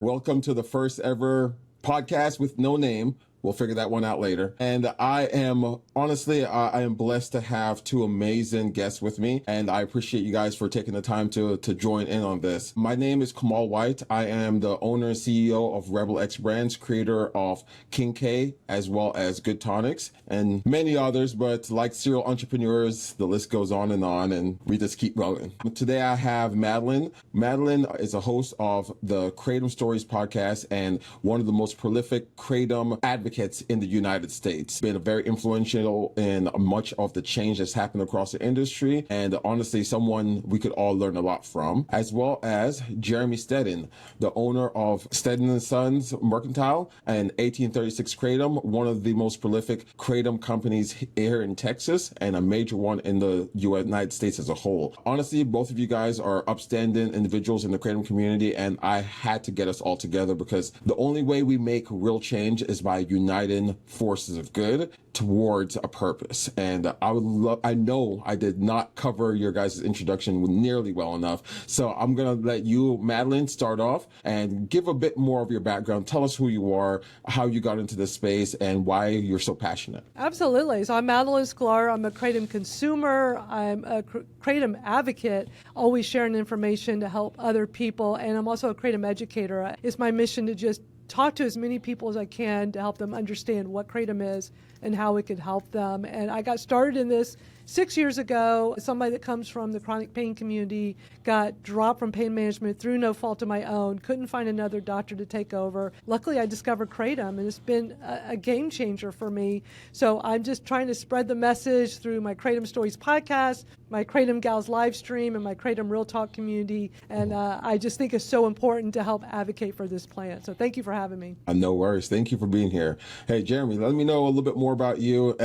Welcome to the first ever podcast with no name. We'll figure that one out later. And I am blessed to have two amazing guests with me. And I appreciate you guys for taking the time to join in on this. My name is Kamal White. I am the owner and CEO of Rebel X Brands, creator of King K, as well as Good Tonics and many others. But like serial entrepreneurs, the list goes on and we just keep going. Today I have Madeline. Madeline is a host of the Kratom Stories podcast and one of the most prolific Kratom advocates in the United States. Been very influential in much of the change that's happened across the industry, and honestly, someone we could all learn a lot from, as well as Jeremy Stedding, the owner of Stedding & Sons Mercantile and 1836 Kratom, one of the most prolific Kratom companies here in Texas and a major one in the United States as a whole. Honestly, both of you guys are upstanding individuals in the Kratom community, and I had to get us all together because the only way we make real change is by uniting forces of good towards a purpose. And I know I did not cover your guys' introduction nearly well enough. So I'm going to let you, Madeline, start off and give a bit more of your background. Tell us who you are, how you got into this space, and why you're so passionate. Absolutely. So I'm Madeline Sklar. I'm a Kratom consumer. I'm a Kratom advocate, always sharing information to help other people. And I'm also a Kratom educator. It's my mission to just talk to as many people as I can to help them understand what Kratom is and how it could help them. And I got started in this 6 years ago. Somebody that comes from the chronic pain community, got dropped from pain management through no fault of my own, couldn't find another doctor to take over. Luckily, I discovered Kratom, and it's been a game changer for me. So I'm just trying to spread the message through my Kratom Stories podcast, my Kratom Gals live stream, and my Kratom Real Talk community. And I just think it's so important to help advocate for this plant. So thank you for having me. No worries. Thank you for being here. Hey, Jeremy, let me know a little bit more about you.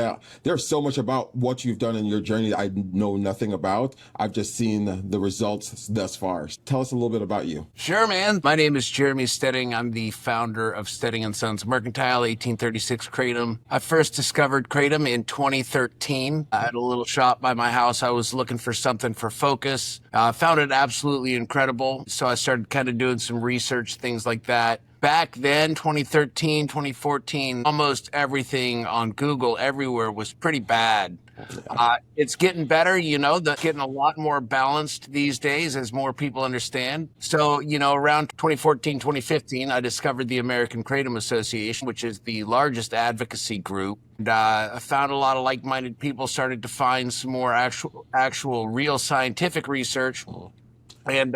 There's so much about what you've done in your journey I know nothing about. I've just seen the results thus far. Tell us a little bit about you. Sure, man. My name is Jeremy Stedding. I'm the founder of Stedding & Sons Mercantile, 1836 Kratom. I first discovered Kratom in 2013 at a little shop by my house. I was looking for something for focus. Found it absolutely incredible. So I started kind of doing some research, things like that. Back then, 2013, 2014, almost everything on Google everywhere was pretty bad. It's getting better, getting a lot more balanced these days as more people understand. So, around 2014, 2015, I discovered the American Kratom Association, which is the largest advocacy group. And I found a lot of like-minded people, started to find some more actual real scientific research, and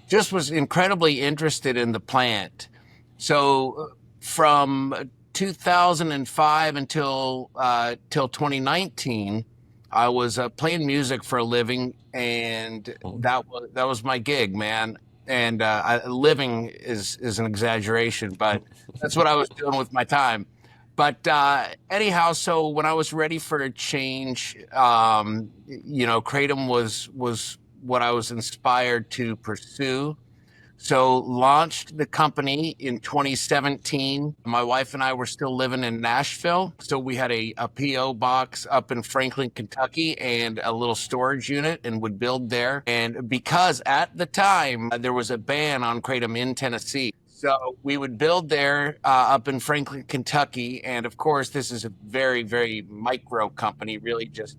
just was incredibly interested in the plant. So from 2005 until 2019, I was playing music for a living, and that was my gig, man. And living is an exaggeration, but that's what I was doing with my time. But anyhow, so when I was ready for a change, Kratom was what I was inspired to pursue. So launched the company in 2017. My wife and I were still living in Nashville. So we had a P.O. box up in Franklin, Kentucky, and a little storage unit, and would build there. And because at the time there was a ban on Kratom in Tennessee, so we would build there up in Franklin, Kentucky. And of course, this is a very, very micro company, really just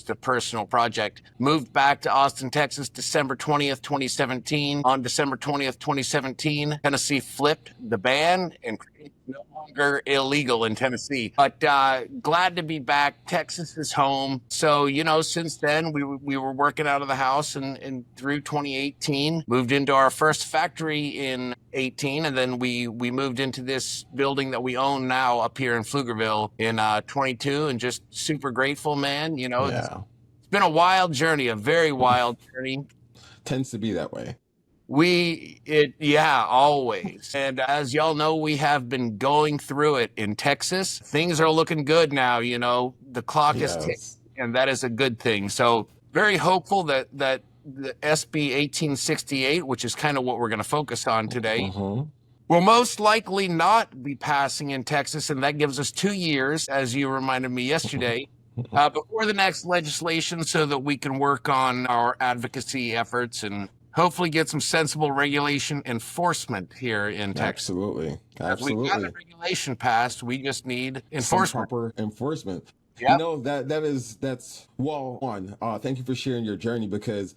a personal project. Moved back to Austin, Texas, December 20th, 2017. On December 20th, 2017, Tennessee flipped the ban and it's no longer illegal in Tennessee. But glad to be back. Texas is home. So, since then, we were working out of the house and through 2018, moved into our first factory in 18, and then we moved into this building that we own now up here in Pflugerville in 22, and just super grateful, man. It's been a wild journey, a very wild journey. Tends to be that way. Always. And as y'all know, we have been going through it in Texas. Things are looking good now, the clock is ticking, and that is a good thing. So very hopeful that the SB1868, which is kind of what we're going to focus on today, will most likely not be passing in Texas. And that gives us 2 years, as you reminded me yesterday, before the next legislation, so that we can work on our advocacy efforts and hopefully get some sensible regulation enforcement here in Texas. Absolutely. Because we got Absolutely. the regulation passed, we just need Some enforcement. proper enforcement. You Yep. know, that's well on. Thank you for sharing your journey, because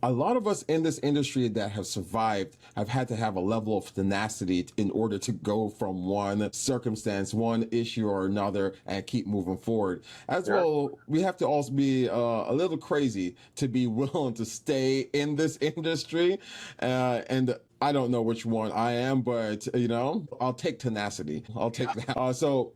a lot of us in this industry that have survived have had to have a level of tenacity in order to go from one circumstance, one issue or another, and keep moving forward. As Sure. well, we have to also be a little crazy to be willing to stay in this industry. And I don't know which one I am, but I'll take tenacity. I'll take that. So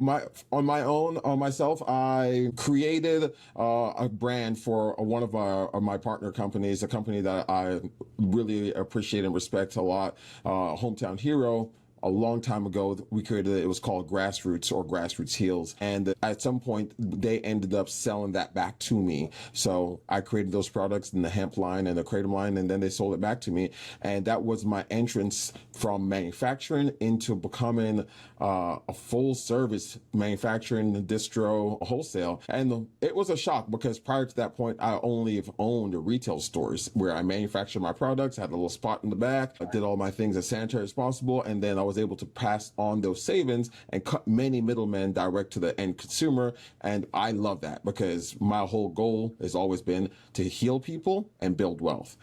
on myself, I created a brand for one of my partner companies, a company that I really appreciate and respect a lot, Hometown Hero. A long time ago, we created it was called Grassroots or Grassroots Heals. And at some point, they ended up selling that back to me. So I created those products in the hemp line and the kratom line, and then they sold it back to me. And that was my entrance from manufacturing into becoming a full service manufacturing distro wholesale. And it was a shock, because prior to that point, I only have owned retail stores where I manufactured my products, had a little spot in the back, I did all my things as sanitary as possible, and then I was able to pass on those savings and cut many middlemen direct to the end consumer. And I love that, because my whole goal has always been to heal people and build wealth.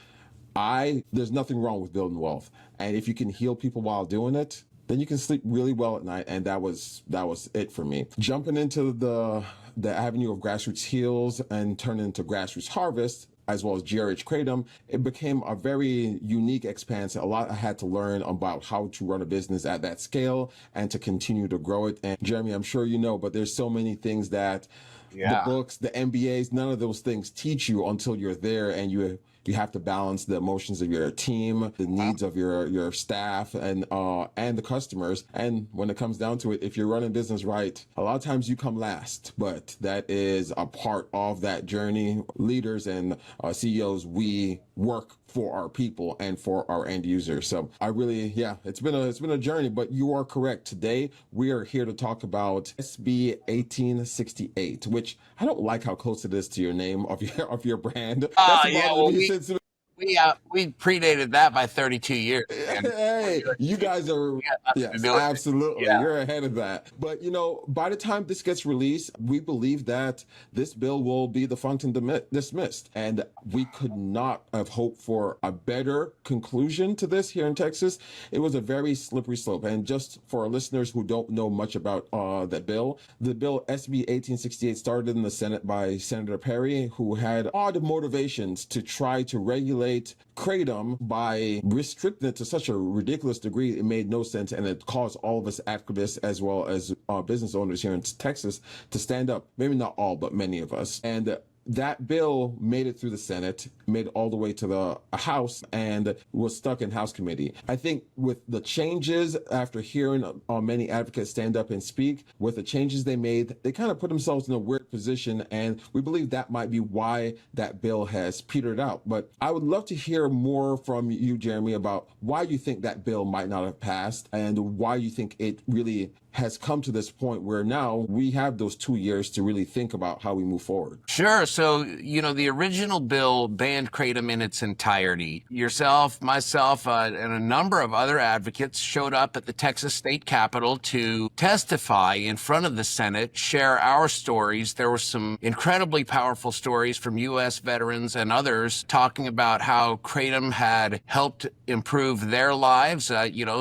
There's nothing wrong with building wealth. And if you can heal people while doing it, then you can sleep really well at night. And that was it for me. Jumping into the avenue of Grassroots Heals and turning into Grassroots Harvest, as well as GRH Kratom, it became a very unique expanse. A lot I had to learn about how to run a business at that scale and to continue to grow it. And Jeremy, I'm sure you know, but there's so many things that the books, the MBAs, none of those things teach you until you're there, and you have to balance the emotions of your team, the needs of your staff, and the customers. And when it comes down to it, if you're running business right, a lot of times you come last, but that is a part of that journey. Leaders and CEOs, we work for our people and for our end users. So it's been a journey, but you are correct. Today we are here to talk about SB 1868, which I don't like how close it is to your name of your brand. That's bothered me since. We predated that by 32 years. Hey, you guys are, yes, absolutely. Yeah. You're ahead of that. But, by the time this gets released, we believe that this bill will be defunct and dismissed. And we could not have hoped for a better conclusion to this here in Texas. It was a very slippery slope. And just for our listeners who don't know much about that bill, the bill SB 1868 started in the Senate by Senator Perry, who had odd motivations to try to regulate kratom by restricting it to such a ridiculous degree. It made no sense, and it caused all of us activists as well as business owners here in Texas to stand up. Maybe not all, but many of us. And that bill made it through the Senate, made it all the way to the House, and was stuck in House committee. I think with the changes, after hearing many advocates stand up and speak, with the changes they made, they kind of put themselves in a weird position, and we believe that might be why that bill has petered out. But I would love to hear more from you, Jeremy, about why you think that bill might not have passed, and why you think it really has come to this point where now we have those 2 years to really think about how we move forward. Sure. So, the original bill banned kratom in its entirety. Yourself, myself, and a number of other advocates showed up at the Texas State Capitol to testify in front of the Senate, share our stories. There were some incredibly powerful stories from U.S. veterans and others talking about how kratom had helped improve their lives.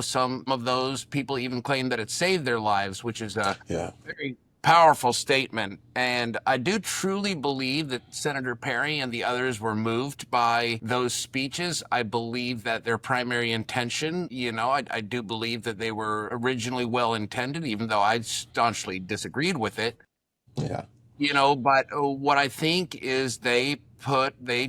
Some of those people even claimed that it saved their lives, which is a very powerful statement. And I do truly believe that Senator Perry and the others were moved by those speeches. I believe that their primary intention, I do believe that they were originally well intended, even though I staunchly disagreed with it. Yeah. But what I think is they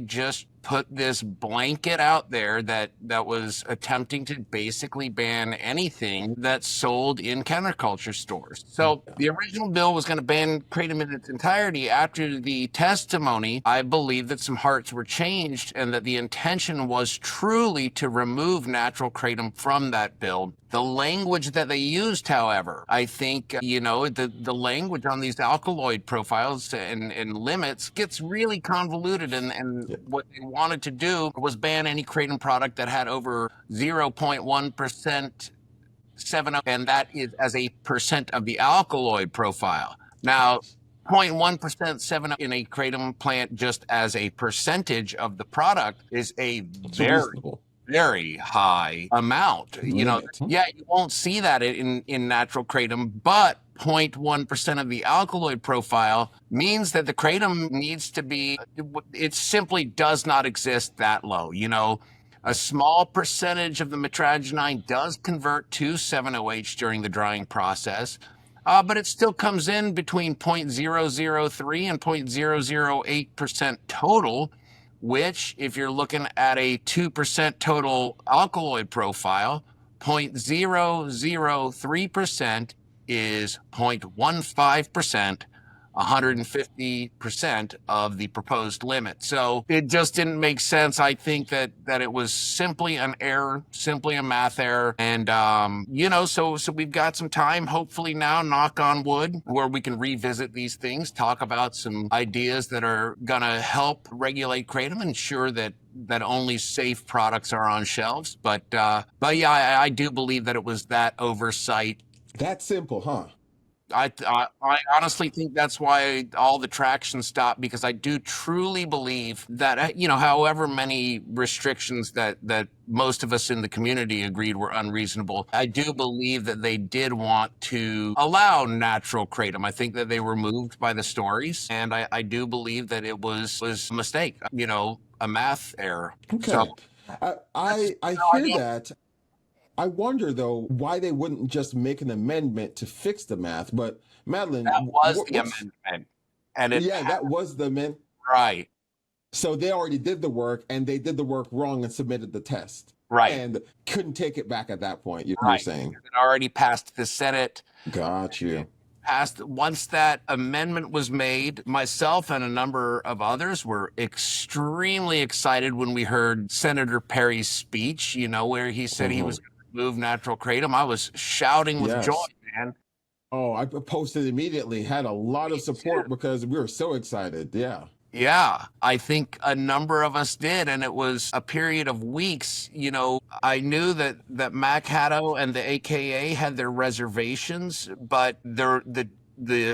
just put this blanket out there that was attempting to basically ban anything that's sold in counterculture stores. So the original bill was going to ban kratom in its entirety. After the testimony, I believe that some hearts were changed and that the intention was truly to remove natural kratom from that bill. The language that they used, however, I think, the language on these alkaloid profiles and limits gets really convoluted, and what they wanted to do was ban any kratom product that had over 0.1% 7, and that is as a percent of the alkaloid profile. Now, 0.1% 7 in a kratom plant, just as a percentage of the product, is a very high amount. You know, yeah, you won't see that in natural kratom, but 0.1% of the alkaloid profile means that the kratom needs to be, it simply does not exist that low. You know, a small percentage of the mitragynine does convert to 7-OH during the drying process, but it still comes in between 0.003 and 0.008% total, which, if you're looking at a 2% total alkaloid profile, 0.003% is 0.15%, 150% of the proposed limit. So it just didn't make sense. I think that it was simply an error, simply a math error. And, you know, so we've got some time, hopefully now, knock on wood, where we can revisit these things, talk about some ideas that are going to help regulate kratom, ensure that only safe products are on shelves. But yeah, I do believe that it was that oversight. That simple, huh? I honestly think that's why all the traction stopped, because I do truly believe that, you know, however many restrictions that most of us in the community agreed were unreasonable, I do believe that they did want to allow natural kratom. I think that they were moved by the stories, and I do believe that it was a mistake, you know, a math error. Okay. So, I hear that. I wonder, though, why they wouldn't just make an amendment to fix the math. But Madeline, that was the amendment. And that was the amendment. Right. So they already did the work, and they did the work wrong and submitted the test. Right. And couldn't take it back at that point, you're saying. It already passed the Senate. Got you. Once that amendment was made, myself and a number of others were extremely excited when we heard Senator Perry's speech, you know, where he said he was going to move natural kratom. I was shouting with joy, man. Oh, I posted immediately, had a lot of support because we were so excited. Yeah. Yeah, I think a number of us did, and it was a period of weeks. You know, I knew that Mac Haddo and the AKA had their reservations, but the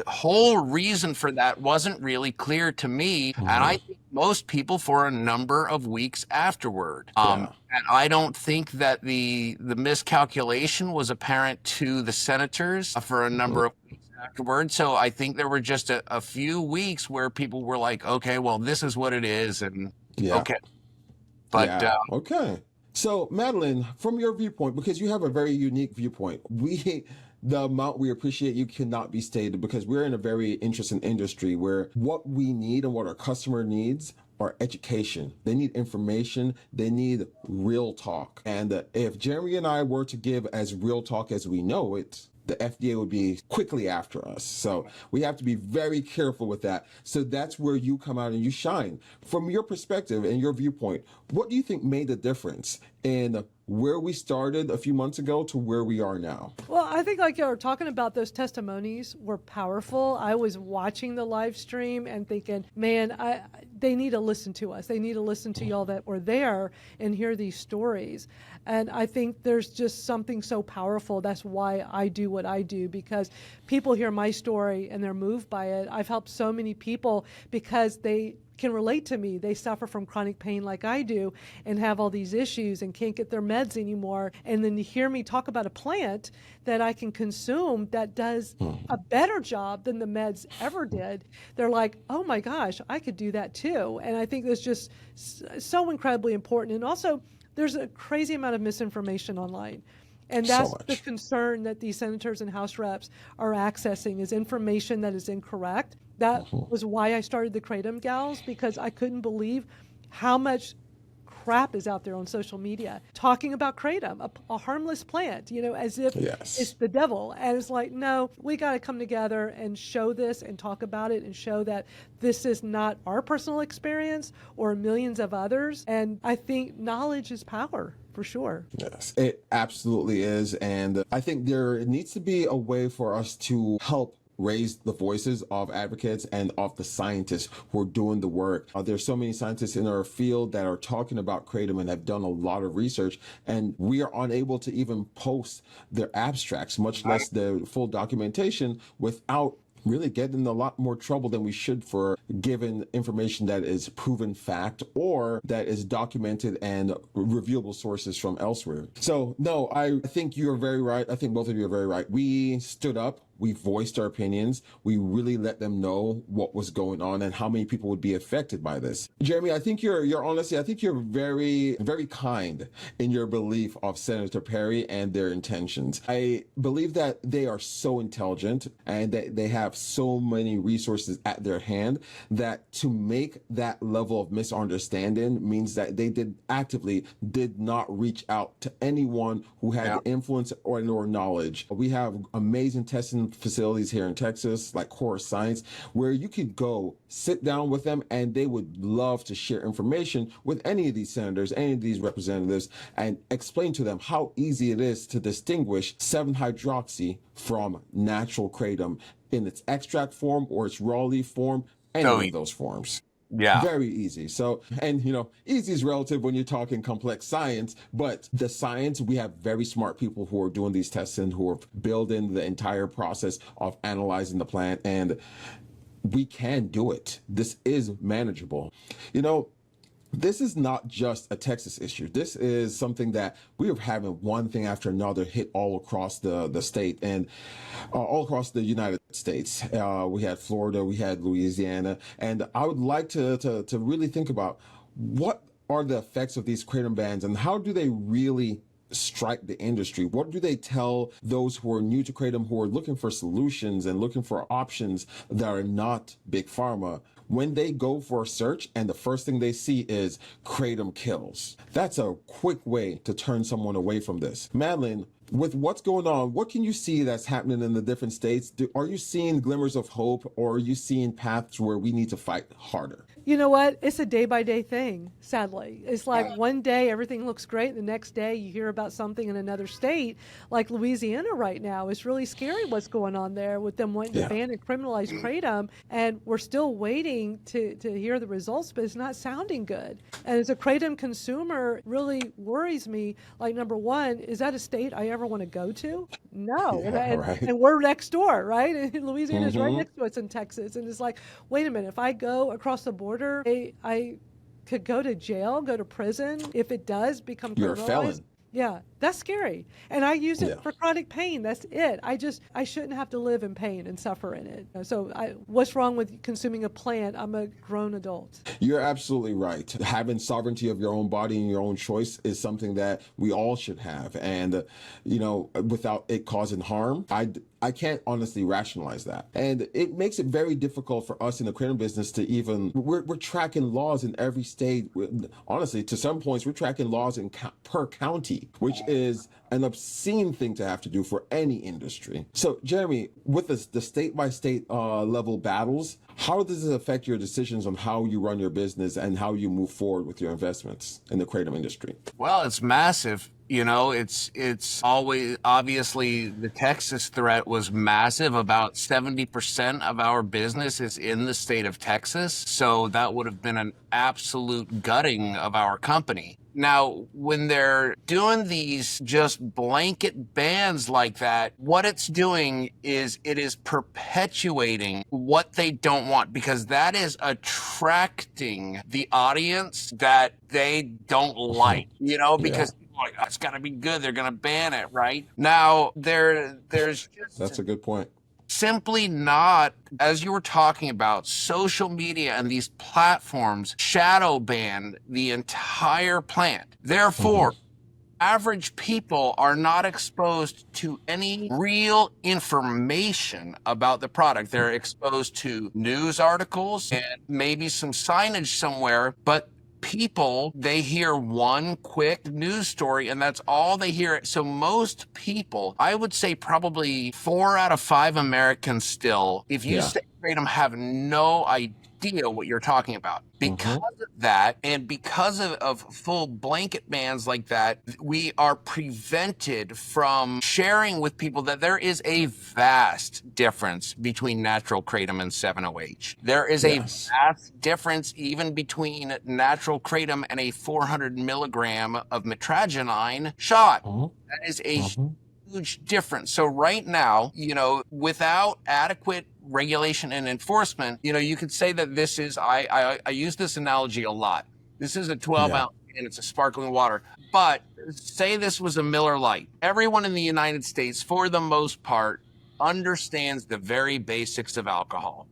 whole reason for that wasn't really clear to me, and I think most people for a number of weeks afterward. And I don't think that the miscalculation was apparent to the senators for a number of weeks afterward. So I think there were just a few weeks where people were like, okay, well, this is what it is, and okay. But okay. So Madeline, from your viewpoint, because you have a very unique viewpoint, the amount we appreciate you cannot be stated, because we're in a very interesting industry where what we need and what our customer needs are education. They need information. They need real talk. And if Jeremy and I were to give as real talk as we know it, the FDA would be quickly after us. So we have to be very careful with that. So that's where you come out and you shine. From your perspective and your viewpoint, what do you think made the difference in where we started a few months ago to where we are now? Well, I think, like you're talking about, those testimonies were powerful. I was watching the live stream and thinking, man, they need to listen to us. They need to listen to y'all that were there and hear these stories. And I think there's just something so powerful. That's why I do what I do, because people hear my story and they're moved by it. I've helped so many people because they can relate to me. They suffer from chronic pain like I do and have all these issues and can't get their meds anymore. And then to hear me talk about a plant that I can consume that does a better job than the meds ever did, they're like, oh my gosh, I could do that too. And I think that's just so incredibly important. And also, there's a crazy amount of misinformation online. And that's the concern that these senators and House reps are accessing, is information that is incorrect. That was why I started the Kratom Gals, because I couldn't believe how much crap is out there on social media talking about kratom, a harmless plant, you know, as if it's the devil. And it's like, no, we got to come together and show this and talk about it and show that this is not our personal experience or millions of others. And I think knowledge is power. For sure. Yes, it absolutely is. And I think there needs to be a way for us to help raise the voices of advocates and of the scientists who are doing the work. There's so many scientists in our field that are talking about kratom and have done a lot of research, and we are unable to even post their abstracts, much less the full documentation, without really get in a lot more trouble than we should for given information that is proven fact or that is documented and reviewable sources from elsewhere. So no, I think you're very right. I think both of you are very right. We stood up. We voiced our opinions. We really let them know what was going on and how many people would be affected by this. Jeremy, I think you're honestly, I think you're very, very kind in your belief of Senator Perry and their intentions. I believe that they are so intelligent and that they have so many resources at their hand that to make that level of misunderstanding means that they did not reach out to anyone who had the influence or knowledge. We have amazing testing facilities here in Texas, like Core Science, where you could go sit down with them and they would love to share information with any of these senators, any of these representatives, and explain to them how easy it is to distinguish 7-hydroxy from natural kratom in its extract form or its raw leaf form, any of those forms. Yeah. Very easy. So, and easy is relative when you're talking complex science, but the science, we have very smart people who are doing these tests and who are building the entire process of analyzing the plant, and we can do it. This is manageable. This is not just a Texas issue. This is something that we are having one thing after another hit all across the state and all across the United States. We had Florida, we had Louisiana, and I would like to really think about what are the effects of these kratom bans and how do they really strike the industry? What do they tell those who are new to kratom, who are looking for solutions and looking for options that are not big pharma, when they go for a search and the first thing they see is kratom kills? That's a quick way to turn someone away from this. Madeline, with what's going on, what can you see that's happening in the different states? Are you seeing glimmers of hope, or are you seeing paths where we need to fight harder? You know what? It's a day-by-day thing, sadly. It's like one day everything looks great. The next day you hear about something in another state, like Louisiana right now. It's really scary what's going on there with them wanting to ban and criminalize kratom. And we're still waiting to hear the results, but it's not sounding good. And as a kratom consumer, it really worries me. Like, number one, is that a state I ever want to go to? No. And we're next door, right? And Louisiana is right next to us in Texas. And it's like, wait a minute, if I go across the border, I could go to jail, go to prison if it does become criminalized. You're a felon. Yeah, that's scary. And I use it for chronic pain. That's it. I shouldn't have to live in pain and suffer in it. So what's wrong with consuming a plant? I'm a grown adult. You're absolutely right. Having sovereignty of your own body and your own choice is something that we all should have. And, without it causing harm, I can't honestly rationalize that. And it makes it very difficult for us in the kratom business to even, we're tracking laws in every state. Honestly, to some points, we're tracking laws per county, which is an obscene thing to have to do for any industry. So, Jeremy, with the state-by-state level battles, how does it affect your decisions on how you run your business and how you move forward with your investments in the kratom industry? Well, it's massive. It's always, obviously the Texas threat was massive. About 70% of our business is in the state of Texas. So that would have been an absolute gutting of our company. Now, when they're doing these just blanket bans like that, what it's doing is it is perpetuating what they don't want, because that is attracting the audience that they don't like, because like, it's got to be good. They're going to ban it, right? Now, there's just... That's a good point. Simply not, as you were talking about, social media and these platforms shadow ban the entire plant. Therefore, average people are not exposed to any real information about the product. They're exposed to news articles and maybe some signage somewhere, but people, they hear one quick news story and that's all they hear. So most people, I would say probably 4 out of 5 Americans still, if you say kratom have no idea what you're talking about. Because of that, and because of full blanket bans like that, we are prevented from sharing with people that there is a vast difference between natural kratom and 7-OH. There is a Yes. vast difference even between natural kratom and a 400 milligram of mitragynine shot. That is a huge difference. So right now, without adequate regulation and enforcement, you could say that this is, I use this analogy a lot. This is a 12 ounce and it's a sparkling water. But say this was a Miller Lite. Everyone in the United States, for the most part, understands the very basics of alcohol.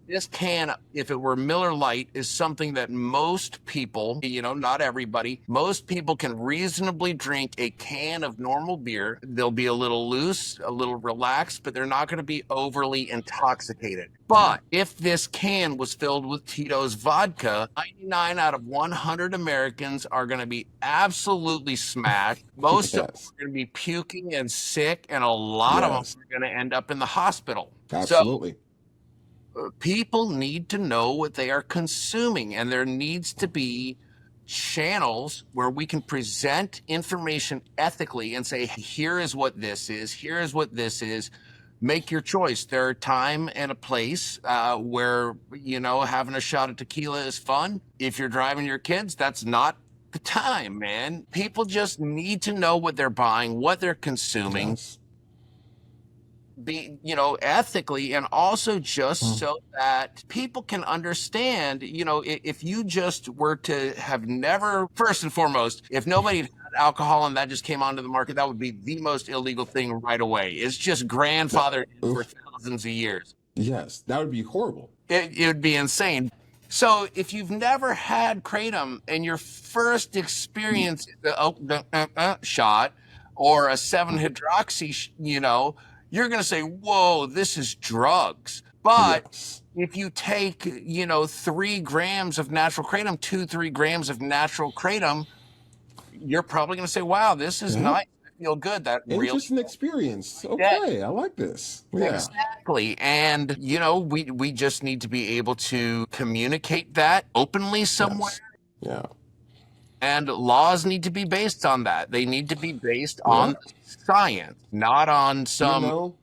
This can, if it were Miller Lite, is something that most people, not everybody, most people can reasonably drink a can of normal beer. They'll be a little loose, a little relaxed, but they're not going to be overly intoxicated. But if this can was filled with Tito's vodka, 99 out of 100 Americans are going to be absolutely smashed. Most of them are going to be puking and sick, and a lot of them are going to end up in the hospital. Absolutely. So, people need to know what they are consuming, and there needs to be channels where we can present information ethically and say, here is what this is, here is what this is. Make your choice. There are time and a place where, having a shot of tequila is fun. If you're driving your kids, that's not the time, man. People just need to know what they're buying, what they're consuming. Be ethically, and also just so that people can understand, if you just were to have never, first and foremost, if nobody had alcohol and that just came onto the market, that would be the most illegal thing right away. It's just grandfathered for thousands of years. Yes, that would be horrible. It would be insane. So if you've never had kratom and your first experience is the shot or a 7-hydroxy, you're going to say, whoa, this is drugs. But if you take, 3 grams of natural kratom, 2-3 grams of natural kratom, you're probably going to say, wow, this is nice. I feel good. That interesting experience. Okay, I like this. Yeah. Exactly. And, we just need to be able to communicate that openly somewhere. Yeah. And laws need to be based on that. They need to be based on science, not on some...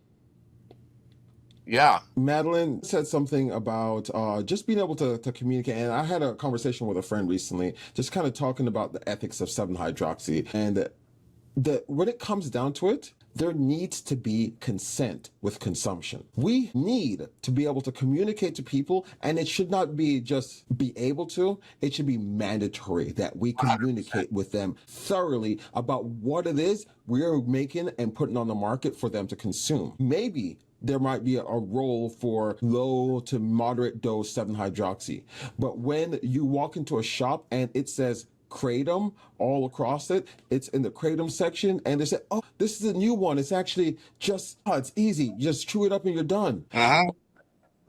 Madeline said something about just being able to communicate. And I had a conversation with a friend recently, just kind of talking about the ethics of 7-hydroxy. And when it comes down to it, there needs to be consent with consumption. We need to be able to communicate to people, and it should not be just be able to, it should be mandatory that we communicate 100%. With them thoroughly about what it is we're making and putting on the market for them to consume. Maybe there might be a role for low to moderate dose 7-hydroxy. But when you walk into a shop and it says kratom all across it, it's in the kratom section, and they say, oh, this is a new one. It's actually just, it's easy. You just chew it up and you're done.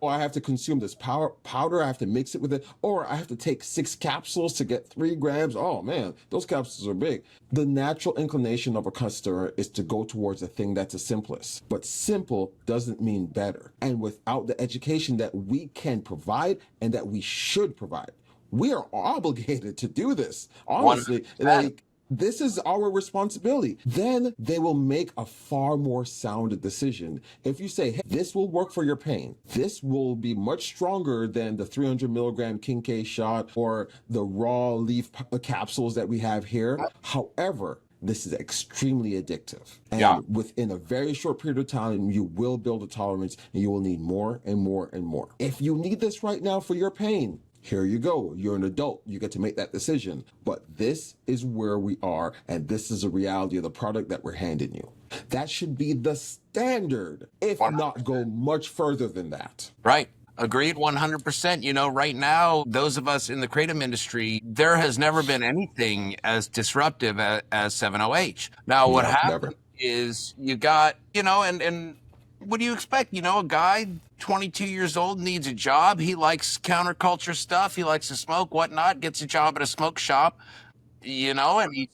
Or I have to consume this powder, I have to mix it with it, or I have to take 6 capsules to get 3 grams. Oh man, those capsules are big. The natural inclination of a customer is to go towards the thing that's the simplest. But simple doesn't mean better. And without the education that we can provide and that we should provide, we are obligated to do this. Honestly, this is our responsibility. Then they will make a far more sound decision. If you say, hey, this will work for your pain, this will be much stronger than the 300 milligram Kincaid shot or the raw leaf capsules that we have here. However, this is extremely addictive. And within a very short period of time, you will build a tolerance and you will need more and more and more. If you need this right now for your pain, here you go. You're an adult. You get to make that decision. But this is where we are, and this is the reality of the product that we're handing you. That should be the standard, if 100%. Not go much further than that. Right. Agreed 100%. Right now, those of us in the kratom industry, there has never been anything as disruptive as 7-OH. Now, what happened is you got, and what do you expect? A guy 22 years old needs a job. He likes counterculture stuff. He likes to smoke, whatnot, gets a job at a smoke shop, and he's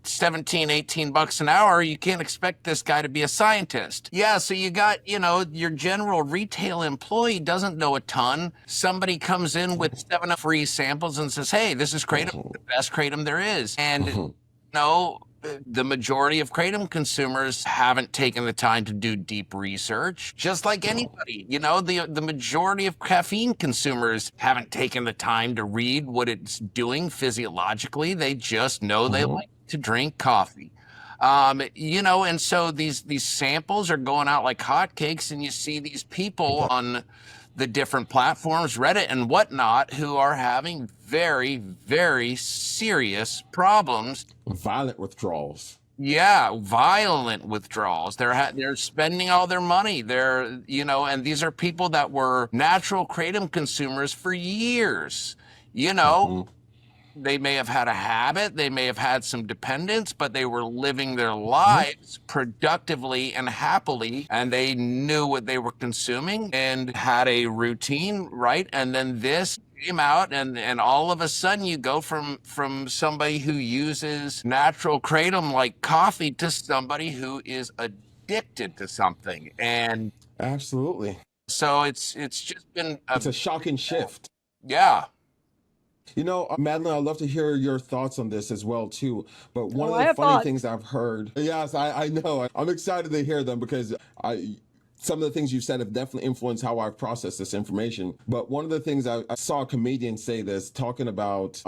17, 18 bucks an hour, you can't expect this guy to be a scientist. Yeah, so you got, your general retail employee doesn't know a ton. Somebody comes in with 7 free samples and says, hey, this is Kratom, the best Kratom there is. And no, the majority of Kratom consumers haven't taken the time to do deep research, just like anybody. The majority of caffeine consumers haven't taken the time to read what it's doing physiologically. They just know they like to drink coffee. And so these samples are going out like hotcakes, and you see these people on the different platforms, Reddit and whatnot, who are having very, very serious problems. Violent withdrawals. Yeah, violent withdrawals. They're spending all their money. And these are people that were natural Kratom consumers for years. They may have had a habit, they may have had some dependence, but they were living their lives productively and happily, and they knew what they were consuming and had a routine, right? And then this came out, and all of a sudden you go from somebody who uses natural Kratom like coffee to somebody who is addicted to something. And absolutely. So it's just been it's a shocking shift. Yeah. Madeline, I'd love to hear your thoughts on this as well, too. But one of the funny things I've heard, yes, I know. I'm excited to hear them because some of the things you've said have definitely influenced how I've processed this information. But one of the things I saw a comedian say this, talking about,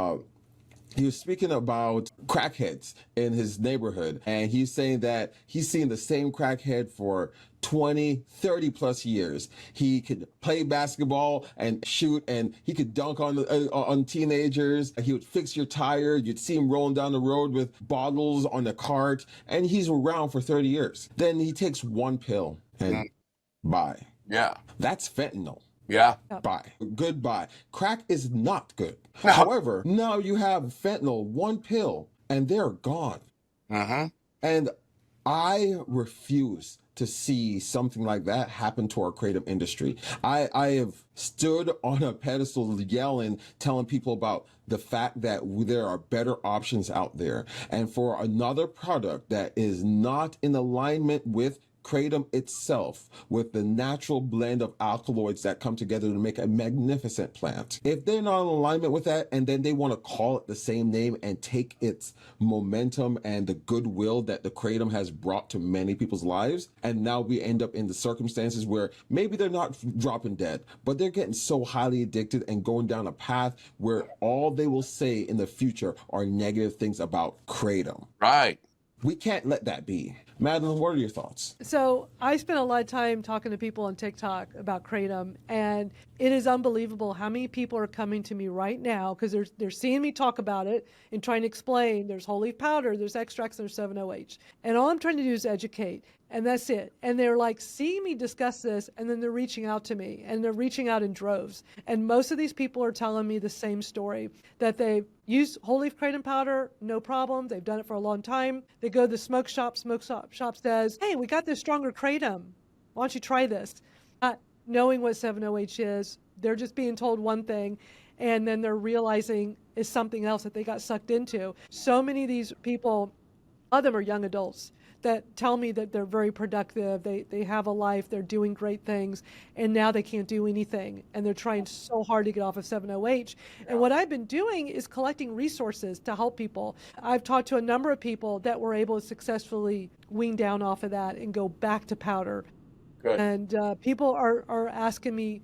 he was speaking about crackheads in his neighborhood. And he's saying that he's seen the same crackhead for 20, 30 plus years. He could play basketball and shoot, and he could dunk on teenagers. He would fix your tire. You'd see him rolling down the road with bottles on the cart, and he's around for 30 years. Then he takes one pill and bye. Yeah. That's fentanyl. Yeah. Bye. Goodbye. Crack is not good. However, now you have fentanyl, one pill, and they're gone. And I refuse to see something like that happen to our Kratom industry. I have stood on a pedestal yelling, telling people about the fact that there are better options out there. And for another product that is not in alignment with Kratom itself, with the natural blend of alkaloids that come together to make a magnificent plant. If they're not in alignment with that, and then they want to call it the same name and take its momentum and the goodwill that the Kratom has brought to many people's lives, and now we end up in the circumstances where maybe they're not dropping dead, but they're getting so highly addicted and going down a path where all they will say in the future are negative things about Kratom. Right. We can't let that be. Madeline, what are your thoughts? So I spent a lot of time talking to people on TikTok about Kratom, and it is unbelievable how many people are coming to me right now because they're seeing me talk about it and trying to explain. There's whole leaf powder, there's extracts, there's 7-OH. And all I'm trying to do is educate, and that's it. And they're like seeing me discuss this, and then they're reaching out to me, and they're reaching out in droves. And most of these people are telling me the same story, that they use whole leaf Kratom powder, no problem. They've done it for a long time. They go to the smoke shop says, hey, we got this stronger Kratom. Why don't you try this? Not knowing what 7-OH is, they're just being told one thing, and then they're realizing is something else that they got sucked into. So many of these people, a lot of them are young adults, that tell me that they're very productive, they have a life, they're doing great things, and now they can't do anything, and they're trying so hard to get off of 7-OH. And what I've been doing is collecting resources to help people. I've talked to a number of people that were able to successfully wean down off of that and go back to powder. Good. And people are asking me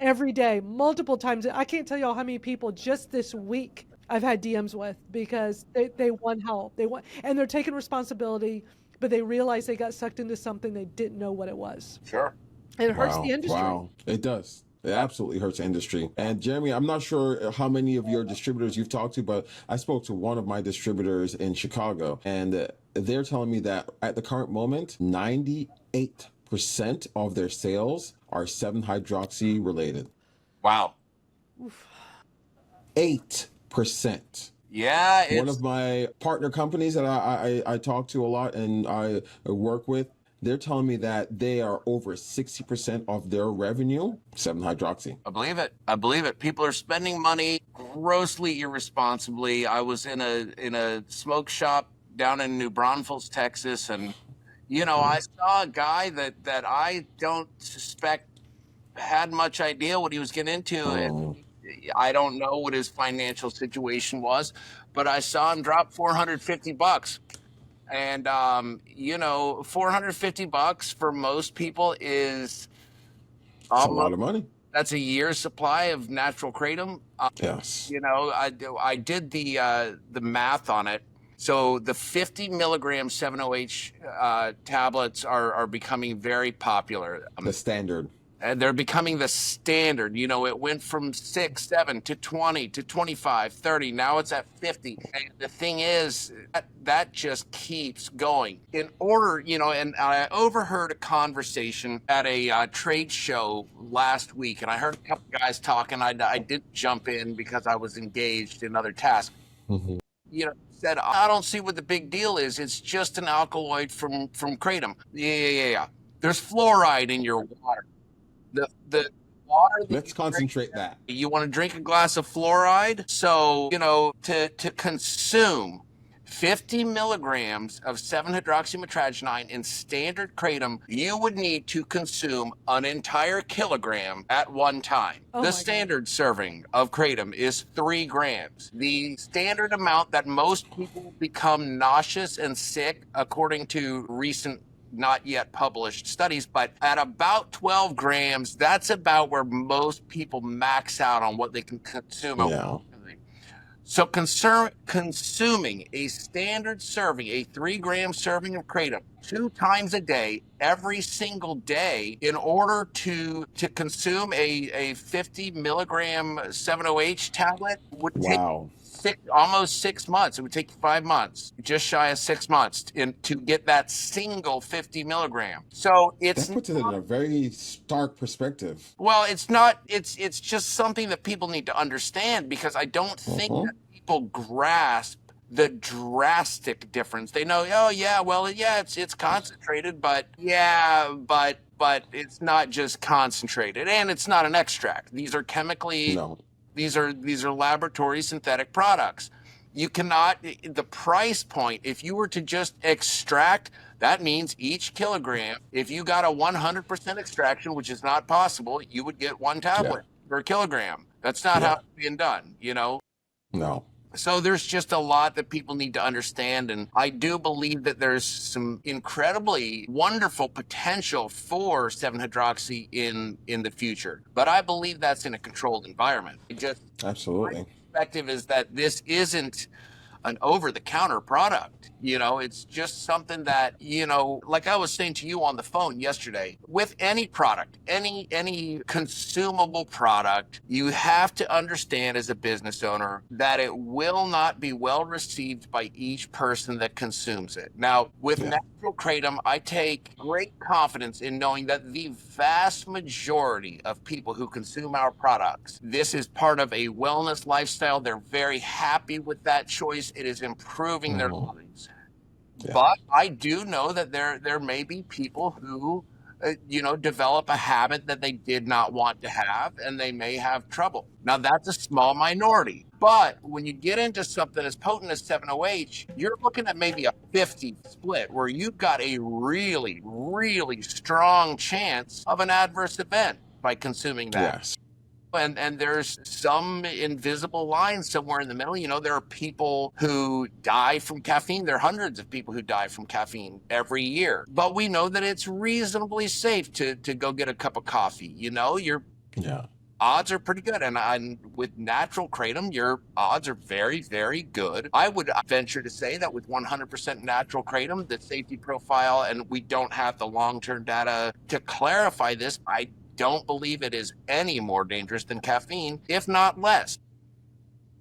every day, multiple times. I can't tell y'all how many people just this week I've had DMs with, because they want help. And they're taking responsibility, but they realize they got sucked into something they didn't know what it was. Sure. And it hurts the industry. Wow, it does. It absolutely hurts the industry. And Jeremy, I'm not sure how many of your distributors you've talked to, but I spoke to one of my distributors in Chicago, and they're telling me that at the current moment, 98% of their sales are 7-hydroxy related. Wow. Oof. 8%. Yeah. One of my partner companies that I talk to a lot and I work with, they're telling me that they are over 60% of their revenue, 7-hydroxy. I believe it. People are spending money grossly irresponsibly. I was in a smoke shop down in New Braunfels, Texas, and I saw a guy that I don't suspect had much idea what he was getting into. Oh, I don't know what his financial situation was, but I saw him drop $450. And 450 bucks for most people is it's a almost, lot of money. that's a year's supply of natural kratom. Yes. I did the math on it. So the 50 milligram 7-OH tablets are becoming very popular. The standard. And they're becoming the standard. It went from 6, 7 to 20 to 25, 30. Now it's at 50. And the thing is, that just keeps going. In order, and I overheard a conversation at a trade show last week, and I heard a couple guys talking. I didn't jump in because I was engaged in other tasks. Mm-hmm. Said, I don't see what the big deal is. It's just an alkaloid from kratom. Yeah. There's fluoride in your water. The water. Let's concentrate that. You want to drink a glass of fluoride? So, to consume 50 milligrams of 7-hydroxymetragenine in standard kratom, you would need to consume an entire kilogram at one time. Oh the my standard serving of kratom is 3 grams. The standard amount that most people become nauseous and sick, according to recent not yet published studies, but at about 12 grams, that's about where most people max out on what they can consume. Yeah. So consuming a standard serving, a 3-gram serving of kratom 2 times a day, every single day, in order to consume a 50 milligram 7-OH tablet would take almost 6 months. It would take you 5 months, just shy of 6 months, to get that single 50 milligram. So that puts it in a very stark perspective. Well, it's not. It's just something that people need to understand, because I don't think that people grasp the drastic difference. They know, it's concentrated, but it's not just concentrated, and it's not an extract. These are chemically. No. These are laboratory synthetic products. You cannot, the price point, if you were to just extract, that means each kilogram, if you got a 100% extraction, which is not possible, you would get 1 tablet per kilogram. That's not how it's being done, No. So there's just a lot that people need to understand. And I do believe that there's some incredibly wonderful potential for 7-hydroxy in the future. But I believe that's in a controlled environment. Absolutely. My perspective is that this isn't an over-the-counter product. It's just something that, like I was saying to you on the phone yesterday, with any product, any consumable product, you have to understand as a business owner that it will not be well received by each person that consumes it. Now, with natural kratom, I take great confidence in knowing that the vast majority of people who consume our products, this is part of a wellness lifestyle. They're very happy with that choice. It is improving their lives. Yeah. But I do know that there may be people who, develop a habit that they did not want to have, and they may have trouble. Now, that's a small minority. But when you get into something as potent as 7-OH, you're looking at maybe a 50 split, where you've got a really, really strong chance of an adverse event by consuming that. Yes. And there's some invisible line somewhere in the middle. There are people who die from caffeine. There are hundreds of people who die from caffeine every year. But we know that it's reasonably safe to go get a cup of coffee. Your odds are pretty good. And with natural kratom, your odds are very, very good. I would venture to say that with 100% natural kratom, the safety profile, and we don't have the long-term data to clarify this, I don't believe it is any more dangerous than caffeine, if not less.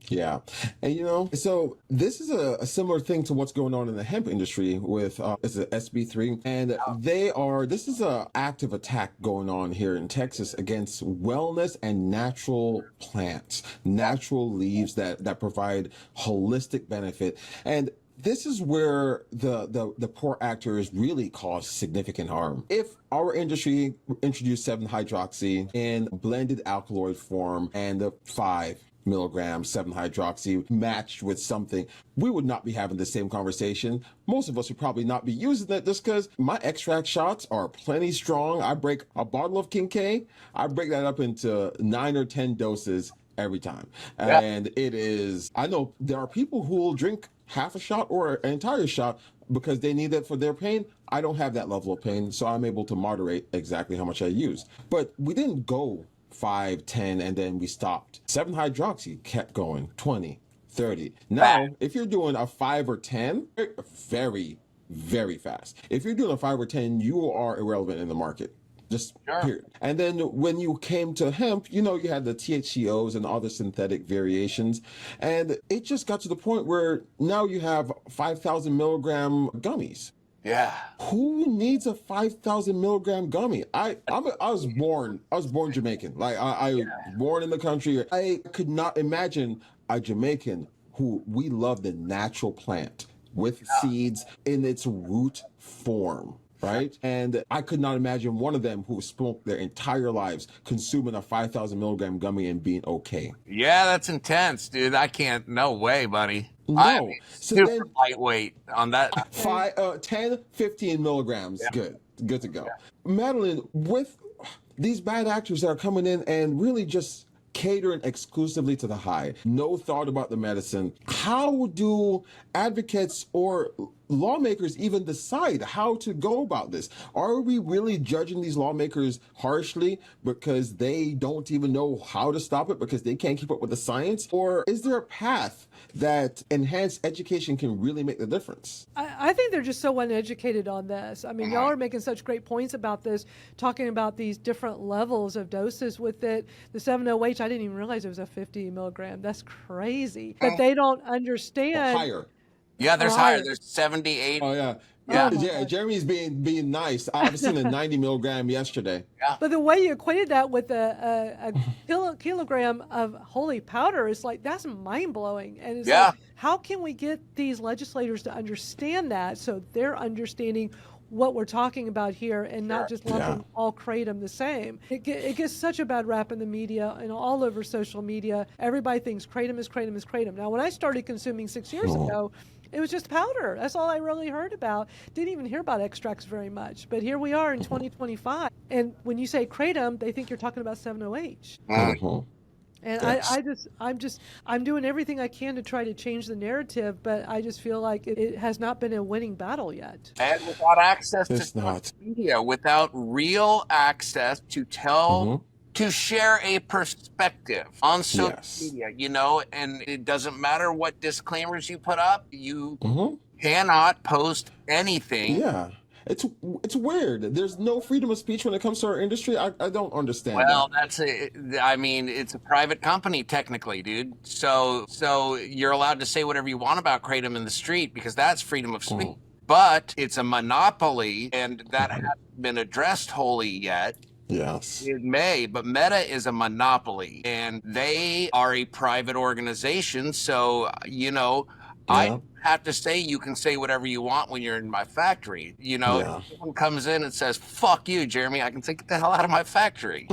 Yeah. And, so this is a similar thing to what's going on in the hemp industry with is it SB3. And this is an active attack going on here in Texas against wellness and natural plants, natural leaves that provide holistic benefit. And this is where the poor actors really cause significant harm. If our industry introduced 7-hydroxy in blended alkaloid form and the 5 milligrams, 7-hydroxy matched with something, we would not be having the same conversation. Most of us would probably not be using it just because my extract shots are plenty strong. I break a bottle of King K, I break that up into 9 or 10 doses every time. Yeah. And it is, I know there are people who will drink half a shot or an entire shot because they need it for their pain. I don't have that level of pain, so I'm able to moderate exactly how much I use. But we didn't go 5, 10, and then we stopped. 7-hydroxy kept going, 20, 30. Now, if you're doing a 5 or 10, very, very fast. If you're doing a 5 or 10, you are irrelevant in the market. Just period. And then when you came to hemp, you know, you had the THCOs and other synthetic variations. And it just got to the point where now you have 5,000 milligram gummies. Yeah. Who needs a 5,000 milligram gummy? I was born Jamaican. Like I was born in the country. I could not imagine a Jamaican who we love the natural plant with seeds in its root form. Right? And I could not imagine one of them who smoked their entire lives consuming a 5,000 milligram gummy and being okay. Yeah, that's intense, dude. I can't. No way, buddy. No. I'm So super then lightweight on that. 10, 15 milligrams, good to go. Madeline, with these bad actors that are coming in and really just catering exclusively to the high, no thought about the medicine, how do advocates or lawmakers even decide how to go about this? Are we really judging these lawmakers harshly because they don't even know how to stop it because they can't keep up with the science? Or is there a path that enhanced education can really make the difference? I think they're just so uneducated on this. I mean, y'all are making such great points about this, talking about these different levels of doses with it. The 7-OH, I didn't even realize it was a 50 milligram. That's crazy. But they don't understand. Higher. Yeah, there's higher. There's 78. Oh, yeah. Yeah, Jeremy's being nice. I've seen a 90 milligram yesterday. Yeah. But the way you equated that with a kilogram of holy powder is like, that's mind blowing. And it's like, how can we get these legislators to understand that so they're understanding what we're talking about here and not just lumping all kratom the same? It gets such a bad rap in the media and all over social media. Everybody thinks kratom is kratom is kratom. Now, when I started consuming 6 years ago, it was just powder. That's all I really heard about. Didn't even hear about extracts very much. But here we are in 2025. And when you say kratom, they think you're talking about 7-OH. And I'm doing everything I can to try to change the narrative, but I just feel like it has not been a winning battle yet. And without access to social media, without real access to tell, to share a perspective on social media, you know, and it doesn't matter what disclaimers you put up, you cannot post anything. Yeah. It's weird. There's no freedom of speech when it comes to our industry. I don't understand. Well, I mean, it's a private company technically, dude. So you're allowed to say whatever you want about kratom in the street because that's freedom of speech. But it's a monopoly, and that hasn't been addressed wholly yet. Yes. It may, but Meta is a monopoly, and they are a private organization. So, you know, I have to say you can say whatever you want when you're in my factory. You know, if someone comes in and says, fuck you, Jeremy, I can say, get the hell out of my factory.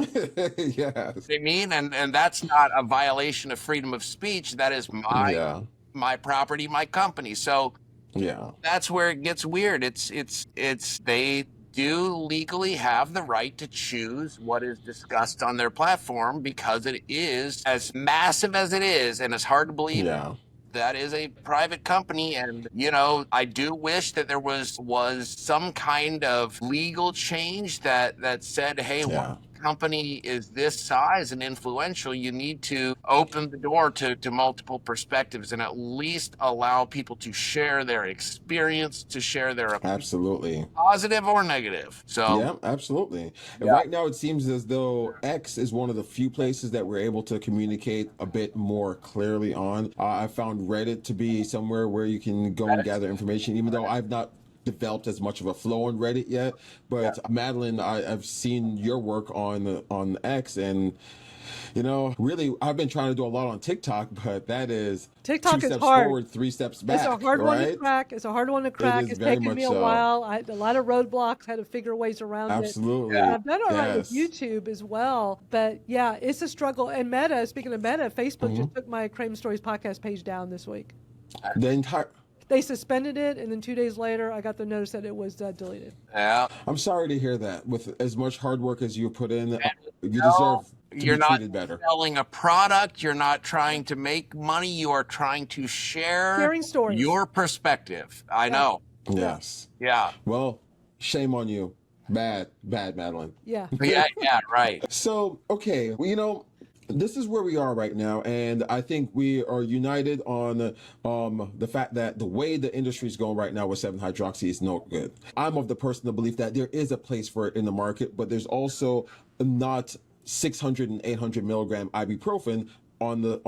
Yes. I mean, and that's not a violation of freedom of speech. That is my property, my company. So that's where it gets weird. They do legally have the right to choose what is discussed on their platform because it is as massive as it is and as hard to believe. That is a private company, and you know, I do wish that there was some kind of legal change that said, hey, one company is this size and influential, you need to open the door to multiple perspectives and at least allow people to share their experience, to share their opinion, positive or negative. So absolutely. And right now it seems as though X is one of the few places that we're able to communicate a bit more clearly on. I found Reddit to be somewhere where you can go and gather information, even though I've not developed as much of a flow on Reddit yet. But Madeline, I've seen your work on X, and really, I've been trying to do a lot on TikTok, but that is TikTok 2 is steps hard. forward, 3 steps back. It's a hard one to right? crack. It's a hard one to crack. is It's very taken me much a so. while. I had a lot of roadblocks, had to figure ways around it. Absolutely. And I've done all right with Yes. YouTube as well. But yeah, it's a struggle. And Meta, speaking of Meta, Facebook just took my Kratom Stories podcast page down this week. The entire. They suspended it, and then 2 days later, I got the notice that it was deleted. Yeah. I'm sorry to hear that. With as much hard work as you put in, you No, deserve to you're be not treated better. selling a product. You're not trying to make money. You are trying to share Sharing stories. your perspective. I know. Yes. Yeah. Well, shame on you. Bad, Madeline. Yeah. Yeah, right. So, okay, well, this is where we are right now, and I think we are united on the fact that the way the industry is going right now with 7-hydroxy is no good. I'm of the personal belief that there is a place for it in the market, but there's also not 600 and 800 milligram ibuprofen on the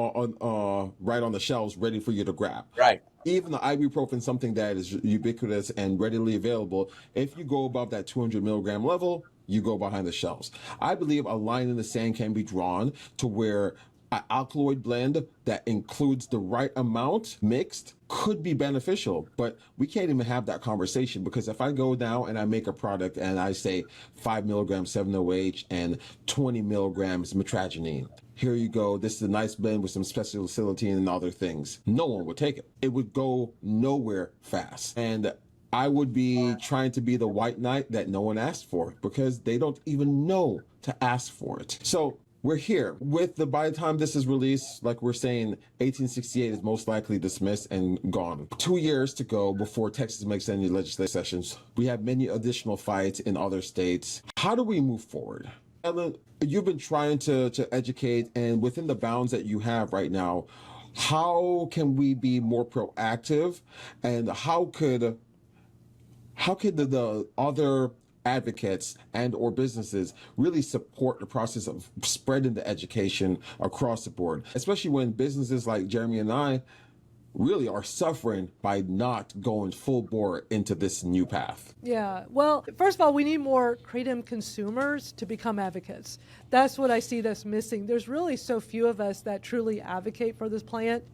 right on the shelves ready for you to grab. Right. Even the ibuprofen, something that is ubiquitous and readily available, if you go above that 200 milligram level, you go behind the shelves. I believe a line in the sand can be drawn to where an alkaloid blend that includes the right amount mixed could be beneficial, but we can't even have that conversation, because if I go now and I make a product and I say 5 milligrams 7-OH and 20 milligrams mitragynine, here you go, this is a nice blend with some specificity and other things, no one would take it. It would go nowhere fast. And I would be trying to be the white knight that no one asked for, because they don't even know to ask for it. So we're here with by the time this is released, like we're saying, 1868 is most likely dismissed and gone. 2 years to go before Texas makes any legislative sessions. We have many additional fights in other states. How do we move forward? Ellen, you've been trying to educate, and within the bounds that you have right now, how can we be more proactive, and how could the other advocates and or businesses really support the process of spreading the education across the board, especially when businesses like Jeremy and I really are suffering by not going full bore into this new path? Yeah. Well, first of all, we need more Kratom consumers to become advocates. That's what I see that's missing. There's really so few of us that truly advocate for this plant.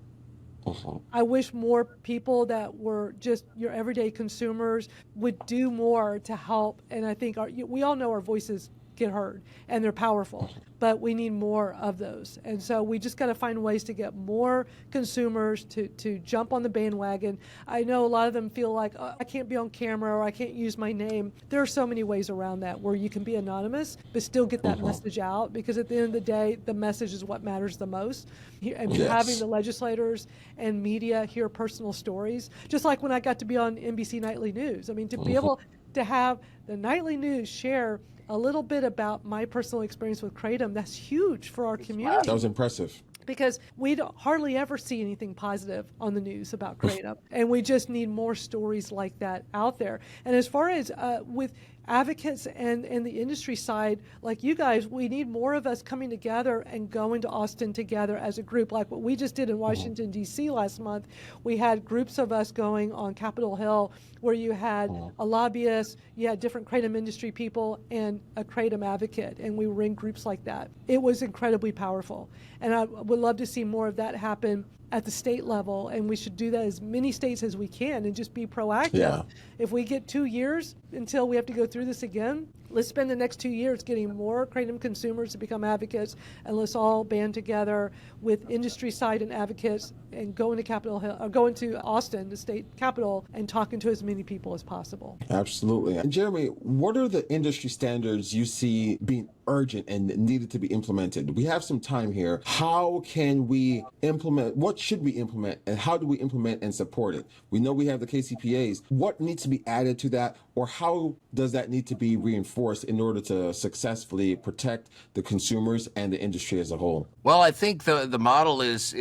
I wish more people that were just your everyday consumers would do more to help. And I think we all know our voices get heard and they're powerful, but we need more of those. And so we just got to find ways to get more consumers to jump on the bandwagon. I know a lot of them feel like, oh, I can't be on camera or I can't use my name. There are so many ways around that where you can be anonymous but still get that message out, because at the end of the day, the message is what matters the most. And having the legislators and media hear personal stories, just like when I got to be on NBC Nightly News. I mean, to be able to have the nightly news share a little bit about my personal experience with Kratom, that's huge for our community. That was impressive. Because we don't hardly ever see anything positive on the news about Kratom, and we just need more stories like that out there. And as far as with advocates and the industry side, like you guys, we need more of us coming together and going to Austin together as a group, like what we just did in Washington, D.C. last month. We had groups of us going on Capitol Hill where you had a lobbyist, you had different Kratom industry people, and a Kratom advocate, and we were in groups like that. It was incredibly powerful, and I would love to see more of that happen at the state level, and we should do that as many states as we can and just be proactive. Yeah. If we get 2 years until we have to go through this again, let's spend the next 2 years getting more Kratom consumers to become advocates, and let's all band together with industry side and advocates and going to Capitol Hill, or going to Austin, the state capital, and talking to as many people as possible. Absolutely. And Jeremy, what are the industry standards you see being urgent and needed to be implemented? We have some time here. How can we implement? What should we implement, and how do we implement and support it? We know we have the KCPAs. What needs to be added to that, or how does that need to be reinforced in order to successfully protect the consumers and the industry as a whole? Well, I think the model is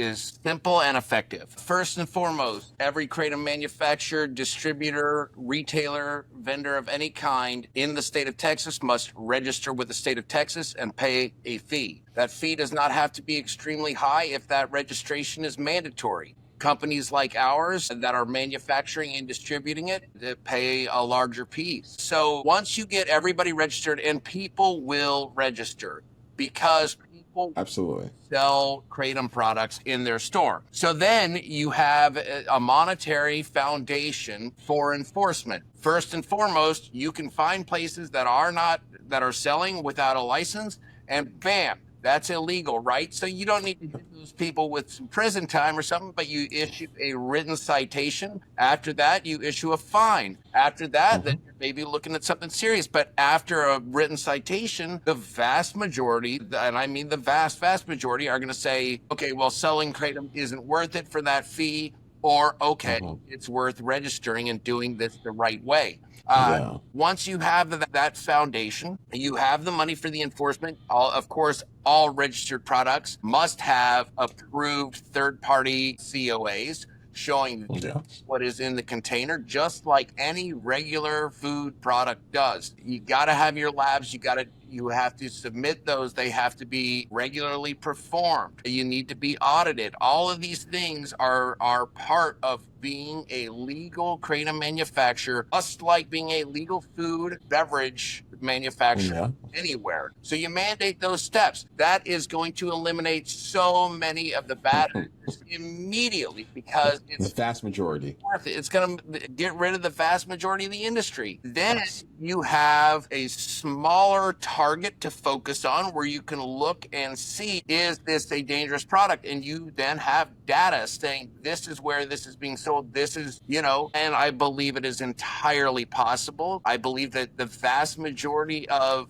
simple and effective. First and foremost, every Kratom manufacturer, distributor, retailer, vendor of any kind in the state of Texas must register with the state of Texas and pay a fee. That fee does not have to be extremely high if that registration is mandatory. companies like ours that are manufacturing and distributing it that pay a larger piece. So once you get everybody registered, and people will register because people Absolutely. sell Kratom products in their store. So then you have a monetary foundation for enforcement. First and foremost, you can find places that are selling without a license, and bam, that's illegal, right? So you don't need to hit those people with some prison time or something, but you issue a written citation. After that, you issue a fine. After that, then you're maybe looking at something serious. But after a written citation, the vast majority, and I mean the vast, vast majority, are going to say, okay, well, selling Kratom isn't worth it for that fee, or okay, it's worth registering and doing this the right way. Once you have that foundation, you have the money for the enforcement. Of course, all registered products must have approved third-party COAs showing what is in the container, just like any regular food product does. You got to have your labs. You have to submit those. They have to be regularly performed. You need to be audited. All of these things are part of being a legal Kratom manufacturer, just like being a legal food beverage manufacturer anywhere. So you mandate those steps. That is going to eliminate so many of the bad actors immediately, because it's the vast majority. worth it. It's going to get rid of the vast majority of the industry. Then you have a smaller target to focus on, where you can look and see, is this a dangerous product? And you then have data saying, this is where this is being sold. This is, and I believe it is entirely possible. I believe that the vast majority of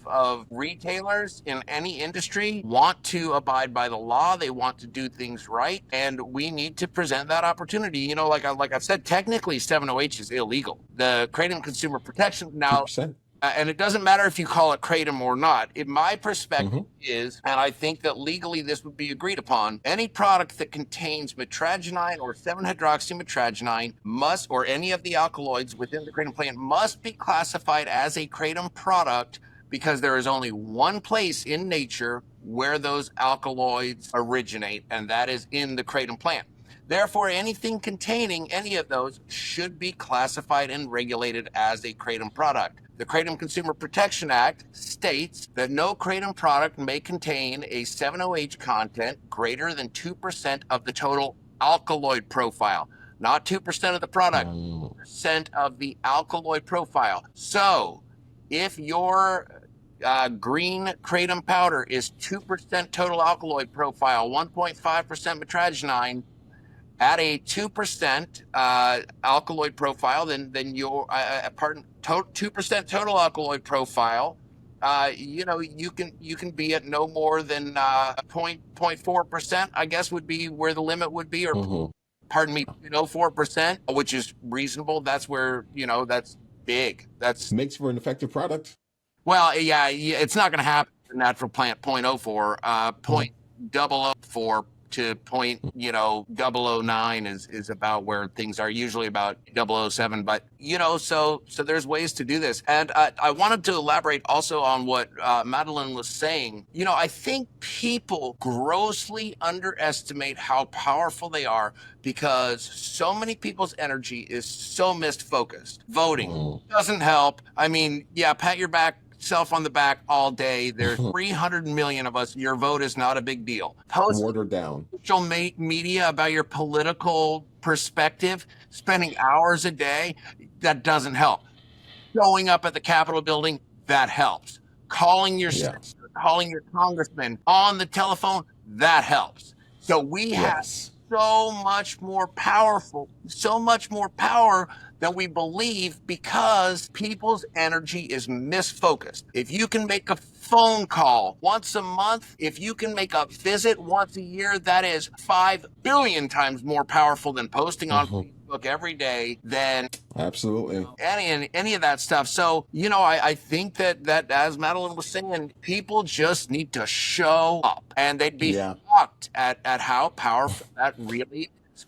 retailers in any industry want to abide by the law. They want to do things right. And we need to present that opportunity. Like I've said, technically 708 is illegal. The Kratom Consumer Protection now, 2%. and it doesn't matter if you call it Kratom or not. In my perspective is, and I think that legally this would be agreed upon, any product that contains mitragynine or 7-hydroxymitragynine must, or any of the alkaloids within the Kratom plant, must be classified as a Kratom product, because there is only one place in nature where those alkaloids originate, and that is in the Kratom plant. Therefore, anything containing any of those should be classified and regulated as a Kratom product. The Kratom Consumer Protection Act states that no Kratom product may contain a 7-OH content greater than 2% of the total alkaloid profile. Not 2% of the product, 2% of the alkaloid profile. So, if your green Kratom powder is 2% total alkaloid profile, 1.5% mitragynine, at a 2% alkaloid profile, then your 2% total alkaloid profile, you can be at no more than 0.4%, I guess would be where the limit would be, or pardon me, 4%, which is reasonable. That's where, that's big. That's makes for an effective product. Well, yeah, it's not going to happen in natural plant 0.04, 0.004 to 0.009 is about where things are, usually about 007. But, so there's ways to do this. And I wanted to elaborate also on what Madeline was saying. I think people grossly underestimate how powerful they are, because so many people's energy is so misfocused. Voting doesn't help. I mean, yeah, pat yourself on the back all day. There's 300 million of us. Your vote is not a big deal. Post watered down social media about your political perspective, spending hours a day, that doesn't help. Showing up at the Capitol building, that helps. Calling your senator, calling your congressman on the telephone, that helps. So we have so much more power than we believe, because people's energy is misfocused. If you can make a phone call once a month, if you can make a visit once a year, that is 5 billion times more powerful than posting on Facebook every day, than absolutely any of that stuff. So, I think that as Madeline was saying, people just need to show up, and they'd be shocked at how powerful that really is.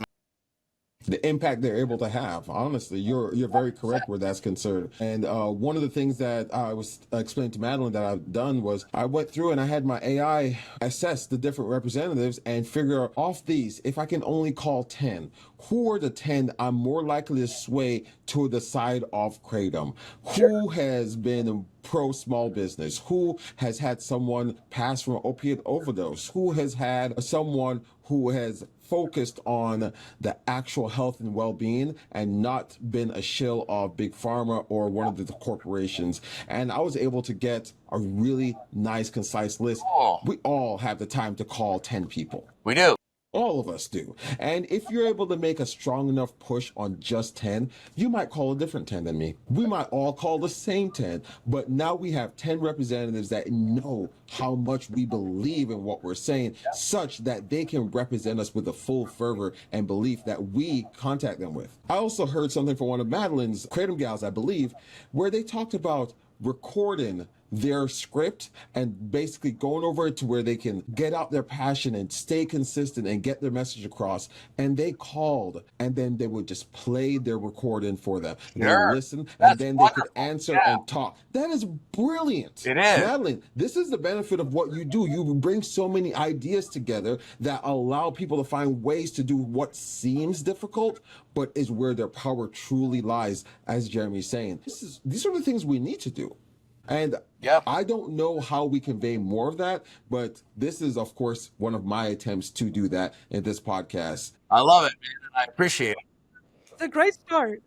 the impact they're able to have. Honestly, you're very correct where that's concerned. And one of the things that I was explaining to Madeline that I've done was I went through and I had my AI assess the different representatives and figure off these, if I can only call 10, who are the 10 I'm more likely to sway to the side of kratom? Who has been pro small business? Who has had someone pass from an opiate overdose? Who has had someone who has focused on the actual health and well-being and not been a shill of big pharma or one of the corporations? And I was able to get a really nice, concise list. Oh, We all have the time to call 10 people. we do. All of us do. And if you're able to make a strong enough push on just 10, you might call a different 10 than me. We might all call the same 10, but now we have 10 representatives that know how much we believe in what we're saying, such that they can represent us with the full fervor and belief that we contact them with. I also heard something from one of Madeline's Kratom gals, I believe, where they talked about recording their script and basically going over it to where they can get out their passion and stay consistent and get their message across. And they called, and then they would just play their recording for them. They Sure. listen, and That's then wonderful. they could answer Yeah. and talk. That is brilliant. It is. Madeline, this is the benefit of what you do. You bring so many ideas together that allow people to find ways to do what seems difficult, but is where their power truly lies, as Jeremy's saying. These are the things we need to do. And Yep. I don't know how we convey more of that, but this is, of course, one of my attempts to do that in this podcast. I love it, man. And I appreciate it. It's a great start.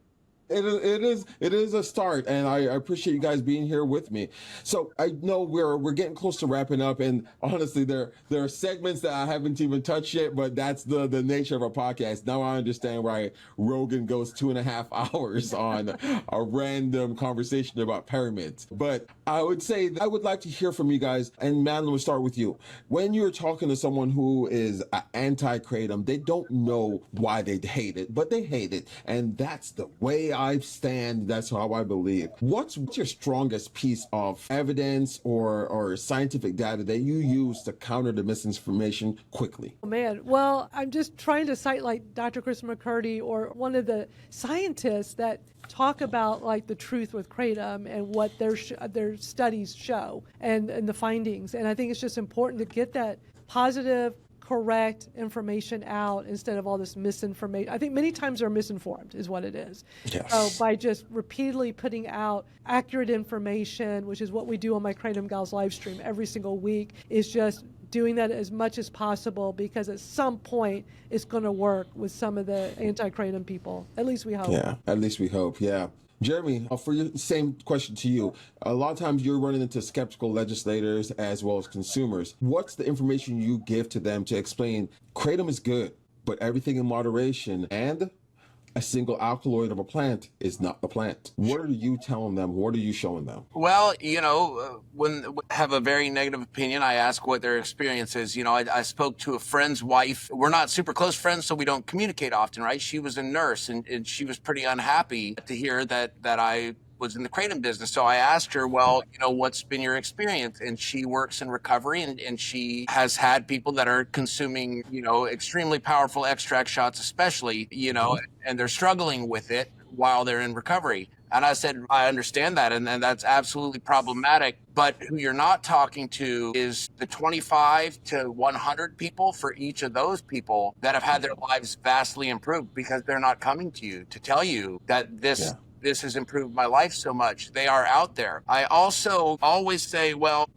It is a start, and I appreciate you guys being here with me. So I know we're getting close to wrapping up, and honestly, there are segments that I haven't even touched yet, but that's the nature of our podcast. Now I understand why Rogan goes 2.5 hours on a random conversation about pyramids. But I would say that I would like to hear from you guys, and Madeline, we'll start with you. When you're talking to someone who is anti-kratom, they don't know why they hate it, but they hate it, and that's the way I stand. That's how I believe. What's your strongest piece of evidence or scientific data that you use to counter the misinformation quickly? Oh, man, well, I'm just trying to cite like Dr. Chris McCurdy or one of the scientists that talk about like the truth with kratom and what their studies show and the findings. And I think it's just important to get that positive, correct information out instead of all this misinformation. I think many times they're misinformed is what it is. Yes. So by just repeatedly putting out accurate information, which is what we do on my Kratom Gals live stream every single week, is just doing that as much as possible, because at some point it's going to work with some of the anti-kratom people. At least we hope. Yeah, at least we hope. Yeah. Jeremy, for your same question to you, a lot of times you're running into skeptical legislators as well as consumers. What's the information you give to them to explain kratom is good, but everything in moderation, and a single alkaloid of a plant is not the plant? What are you telling them? What are you showing them? Well, when have a very negative opinion, I ask what their experience is. I spoke to a friend's wife. We're not super close friends, so we don't communicate often, right? She was a nurse, and she was pretty unhappy to hear that I was in the kratom business. So I asked her, well, what's been your experience? And she works in recovery, and she has had people that are consuming, extremely powerful extract shots, especially, and they're struggling with it while they're in recovery. And I said, I understand that, and that's absolutely problematic. But who you're not talking to is the 25 to 100 people for each of those people that have had their lives vastly improved, because they're not coming to you to tell you that this has improved my life so much. They are out there. I also always say, well,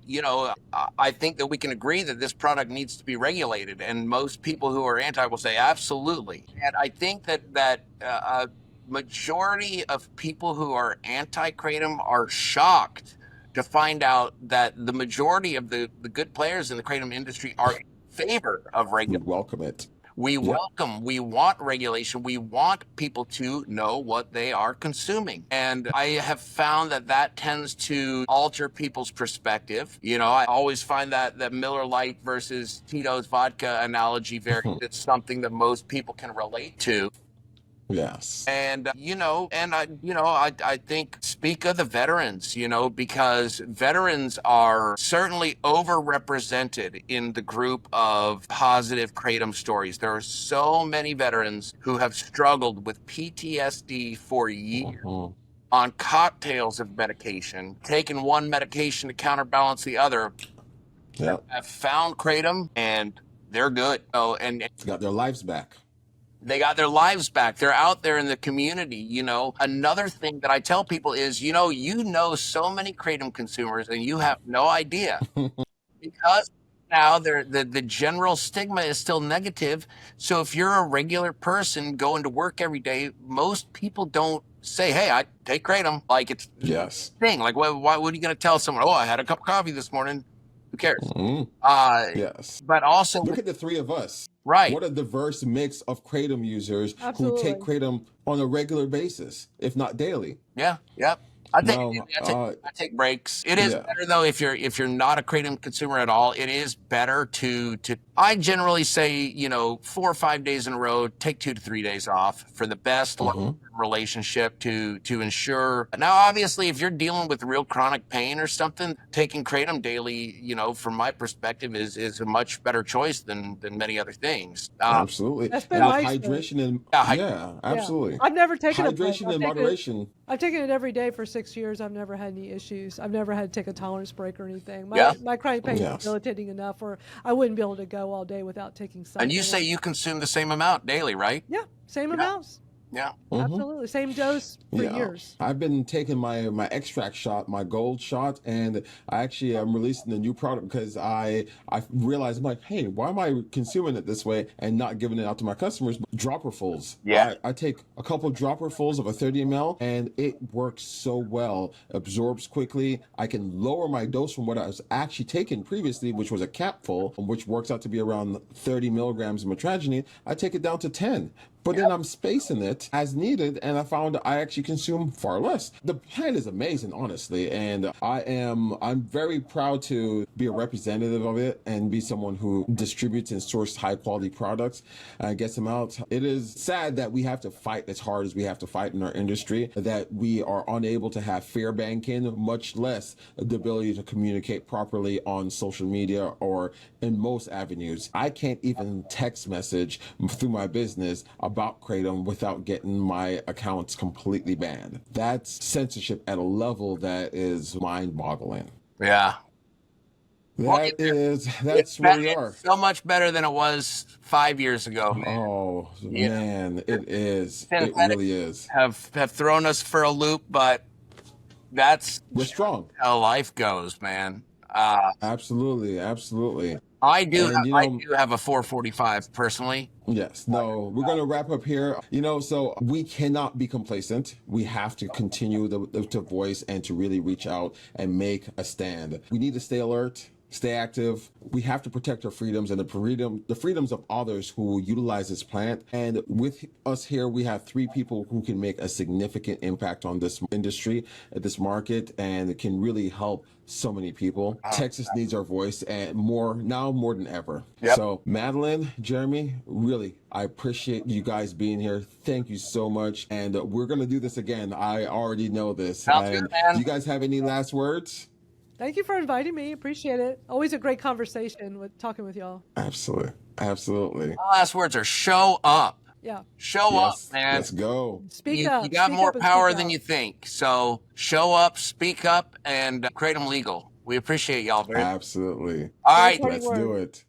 I think that we can agree that this product needs to be regulated. And most people who are anti will say, absolutely. And I think that a majority of people who are anti-kratom are shocked to find out that the majority of the good players in the kratom industry are in favor of regulation. We welcome it. We want regulation. We want people to know what they are consuming. And I have found that tends to alter people's perspective. I always find that Miller Lite versus Tito's vodka analogy it's something that most people can relate to. Yes. And, I think speak of the veterans, because veterans are certainly overrepresented in the group of positive kratom stories. There are so many veterans who have struggled with PTSD for years. Mhm. On cocktails of medication, taking one medication to counterbalance the other, Yep. have found kratom and they're good. Oh, and Got their lives back. they got their lives back. They're out there in the community. Another thing that I tell people is, so many kratom consumers and you have no idea because now the general stigma is still negative. So if you're a regular person going to work every day, most people don't say, hey, I take kratom. Like it's Yes. a thing. Like, what are you going to tell someone? Oh, I had a cup of coffee this morning. Who cares? Mhm. Yes. But also, Look at the three of us. right. What a diverse mix of kratom users who take Absolutely. kratom on a regular basis, if not daily. Yeah. Yep. I take No, I take breaks. It is yeah. better though if you're not a kratom consumer at all. It is better to I generally say 4 or 5 days in a row. Take 2 to 3 days off for the best long-term relationship to ensure. Now, obviously, if you're dealing with real chronic pain or something, taking kratom daily, from my perspective, is a much better choice than many other things. Absolutely. That's been And my hydration and Yeah, yeah, absolutely. I've never taken a break. Hydration and moderation. I've taken it every day for 6 years. I've never had any issues. I've never had to take a tolerance break or anything. Yeah. My chronic pain is Yes. debilitating enough, or I wouldn't be able to go all day without taking something. and you say you consume the same amount daily, right? Yeah, same amounts. Yeah. Absolutely, same dose for years. I've been taking my extract shot, my gold shot, and I actually am releasing a new product because I realized I'm like, hey, why am I consuming it this way and not giving it out to my customers? Dropperfuls. Yeah. I take a couple dropperfuls of a 30 ml and it works so well, absorbs quickly. I can lower my dose from what I was actually taking previously, which was a capful, which works out to be around 30 milligrams of metragine. I take it down to 10. But then I'm spacing it as needed, and I found I actually consume far less. The plant is amazing, honestly, and I'm very proud to be a representative of it and be someone who distributes and sources high quality products and gets them out. It is sad that we have to fight as hard as we have to fight in our industry, that we are unable to have fair banking, much less the ability to communicate properly on social media or in most avenues. I can't even text message through my business about kratom without getting my accounts completely banned. That's censorship at a level that is mind-boggling. Yeah. That's where we are. It's so much better than it was 5 years ago. Man. Oh man, it is. It Synthetics really is. Have thrown us for a loop, but that's We're strong. how life goes, man. Absolutely, absolutely. I do And, I do have a 445 personally. Yes. No, we're going to wrap up here. So we cannot be complacent. We have to continue to voice and to really reach out and make a stand. We need to stay alert, stay active. We have to protect our freedoms and the freedoms of others who utilize this plant. And with us here, we have 3 people who can make a significant impact on this industry, this market, and can really help so many people. Texas needs our voice and more than ever. Yep. So Madeline, Jeremy, really, I appreciate you guys being here. Thank you so much. And we're going to do this again. I already know this. Sounds good, man. Do you guys have any last words? Thank you for inviting me. Appreciate it. Always a great conversation with talking with y'all. Absolutely. Absolutely. My last words are show up. Yeah. Show Yes, up, man. let's go. Speak up. You got Speak more up and power speak than out. you think. So show up, speak up, and Kratom Legal. We appreciate y'all very much. Absolutely. All right. Party Let's word. do it.